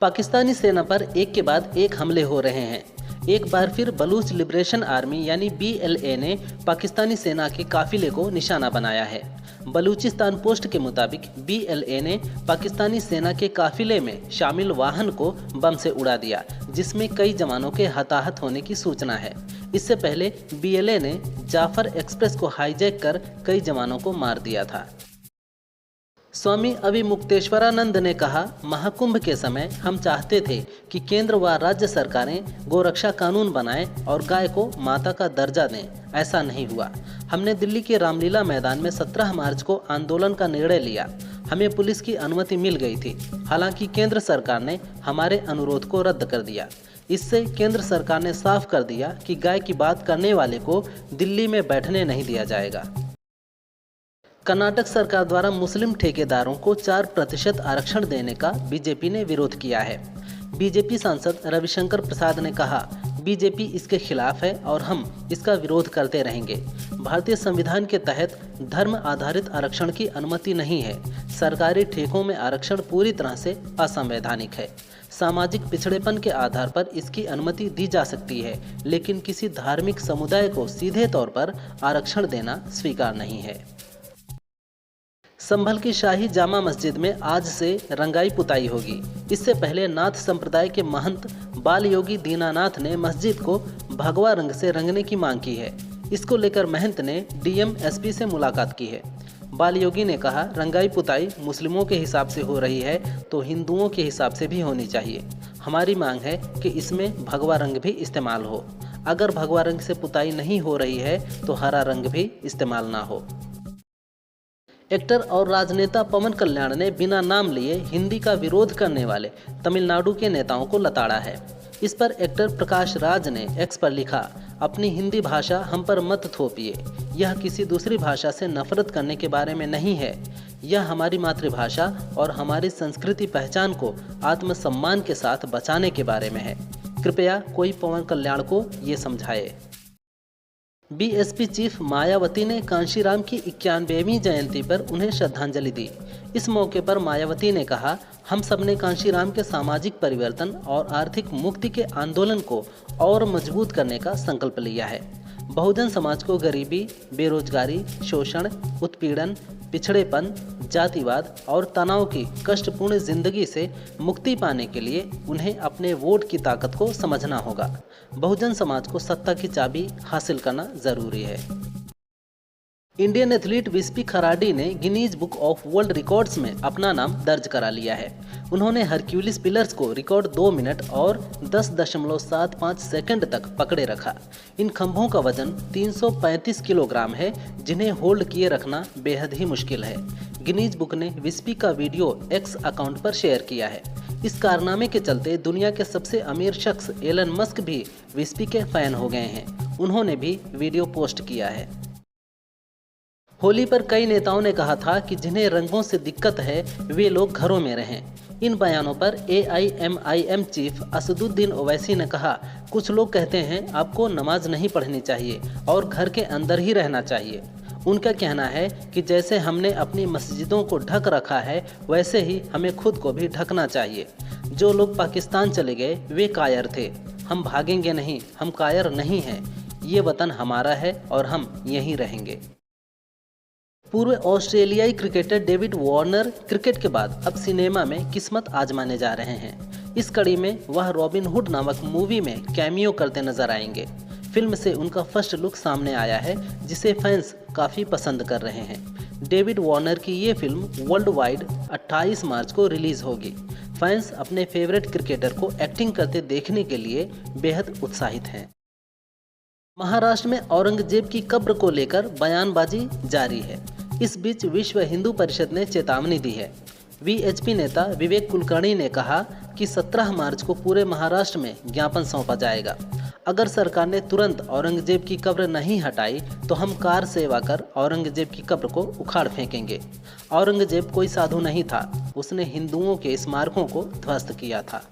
पाकिस्तानी सेना पर एक के बाद एक हमले हो रहे हैं। एक बार फिर बलूच लिबरेशन आर्मी यानी BLA ने पाकिस्तानी सेना के काफिले को निशाना बनाया है। बलूचिस्तान पोस्ट के मुताबिक BLA ने पाकिस्तानी सेना के काफिले में शामिल वाहन को बम से उड़ा दिया, जिसमें कई जवानों के हताहत होने की सूचना है। इससे पहले BLA ने जाफर एक्सप्रेस को हाईजैक कर कई जवानों को मार दिया था। स्वामी अविमुक्तेश्वरानंद ने कहा, महाकुंभ के समय हम चाहते थे कि केंद्र व राज्य सरकारें गोरक्षा कानून बनाएं और गाय को माता का दर्जा दें। ऐसा नहीं हुआ। हमने दिल्ली के रामलीला मैदान में 17 मार्च को आंदोलन का निर्णय लिया। हमें पुलिस की अनुमति मिल गई थी। हालांकि केंद्र सरकार ने हमारे अनुरोध को रद्द कर दिया। इससे केंद्र सरकार ने साफ कर दिया कि गाय की बात करने वाले को दिल्ली में बैठने नहीं दिया जाएगा। कर्नाटक सरकार द्वारा मुस्लिम ठेकेदारों को 4% आरक्षण देने का बीजेपी ने विरोध किया है। बीजेपी सांसद रविशंकर प्रसाद ने कहा, बीजेपी इसके खिलाफ है और हम इसका विरोध करते रहेंगे। भारतीय संविधान के तहत धर्म आधारित आरक्षण की अनुमति नहीं है। सरकारी ठेकों में आरक्षण पूरी तरह से असंवैधानिक है। सामाजिक पिछड़ेपन के आधार पर इसकी अनुमति दी जा सकती है, लेकिन किसी धार्मिक समुदाय को सीधे तौर पर आरक्षण देना स्वीकार नहीं है। संभल की शाही जामा मस्जिद में आज से रंगाई पुताई होगी। इससे पहले नाथ संप्रदाय के महंत बाल योगी दीनानाथ ने मस्जिद को भगवा रंग से रंगने की मांग की है। इसको लेकर महंत ने DM SP से मुलाकात की है। बाल योगी ने कहा, रंगाई पुताई मुस्लिमों के हिसाब से हो रही है तो हिंदुओं के हिसाब से भी होनी चाहिए। हमारी मांग है कि इसमें भगवा रंग भी इस्तेमाल हो। अगर भगवा रंग से पुताई नहीं हो रही है तो हरा रंग भी इस्तेमाल ना हो। एक्टर और राजनेता पवन कल्याण ने बिना नाम लिए हिंदी का विरोध करने वाले तमिलनाडु के नेताओं को लताड़ा है। इस पर एक्टर प्रकाश राज ने X पर लिखा, अपनी हिंदी भाषा हम पर मत थोपिए। यह किसी दूसरी भाषा से नफरत करने के बारे में नहीं है। यह हमारी मातृभाषा और हमारी संस्कृति पहचान को आत्मसम्मान के साथ बचाने के बारे में है। कृपया कोई पवन कल्याण को ये समझाए। BSP चीफ मायावती ने कांशीराम की 91वीं जयंती पर उन्हें श्रद्धांजलि दी। इस मौके पर मायावती ने कहा, हम सब ने कांशीराम के सामाजिक परिवर्तन और आर्थिक मुक्ति के आंदोलन को और मजबूत करने का संकल्प लिया है। बहुजन समाज को गरीबी, बेरोजगारी, शोषण, उत्पीड़न, पिछड़ेपन, जातिवाद और तनाव की कष्टपूर्ण जिंदगी से मुक्ति पाने के लिए उन्हें अपने वोट की ताकत को समझना होगा। बहुजन समाज को सत्ता की चाबी हासिल करना जरूरी है। इंडियन एथलीट विस्पी खराडी ने Guinness book of world records में अपना नाम दर्ज करा लिया है। उन्होंने हरक्यूलिस पिलर्स को रिकॉर्ड 2 मिनट और 10.75 सेकंड तक पकड़े रखा। इन खंभों का वजन 335 किलोग्राम है, जिन्हें होल्ड किए रखना बेहद ही मुश्किल है। गिनीज बुक ने विस्पी का वीडियो X अकाउंट पर शेयर किया है। इस कारनामे के चलते दुनिया के सबसे अमीर शख्स एलन मस्क भी विस्पी के फैन हो गए हैं। उन्होंने भी वीडियो पोस्ट किया है। होली पर कई नेताओं ने कहा था कि जिन्हें रंगों से दिक्कत है वे लोग घरों में रहें। इन बयानों पर AIMIM चीफ असदुद्दीन ओवैसी ने कहा, कुछ लोग कहते हैं आपको नमाज नहीं पढ़नी चाहिए और घर के अंदर ही रहना चाहिए। उनका कहना है कि जैसे हमने अपनी मस्जिदों को ढक रखा है वैसे ही हमें खुद को भी ढकना चाहिए। जो लोग पाकिस्तान चले गए वे कायर थे। हम भागेंगे नहीं, हम कायर नहीं हैं। ये वतन हमारा है और हम यहीं रहेंगे। पूर्व ऑस्ट्रेलियाई क्रिकेटर डेविड वार्नर क्रिकेट के बाद अब सिनेमा में किस्मत आजमाने जा रहे हैं। इस कड़ी में वह रॉबिन हुड नामक मूवी में कैमियो करते नजर आएंगे। फिल्म से उनका फर्स्ट लुक सामने आया है, जिसे फैंस काफ़ी पसंद कर रहे हैं। डेविड वार्नर की ये फिल्म वर्ल्ड वाइड 28 मार्च को रिलीज होगी। फैंस अपने फेवरेट क्रिकेटर को एक्टिंग करते देखने के लिए बेहद उत्साहित हैं। महाराष्ट्र में औरंगजेब की कब्र को लेकर बयानबाजी जारी है। इस बीच विश्व हिंदू परिषद ने चेतावनी दी है। VHP नेता विवेक कुलकर्णी ने कहा कि 17 मार्च को पूरे महाराष्ट्र में ज्ञापन सौंपा जाएगा। अगर सरकार ने तुरंत औरंगजेब की कब्र नहीं हटाई तो हम कार सेवा कर औरंगजेब की कब्र को उखाड़ फेंकेंगे। औरंगजेब कोई साधु नहीं था, उसने हिंदुओं के स्मारकों को ध्वस्त किया था।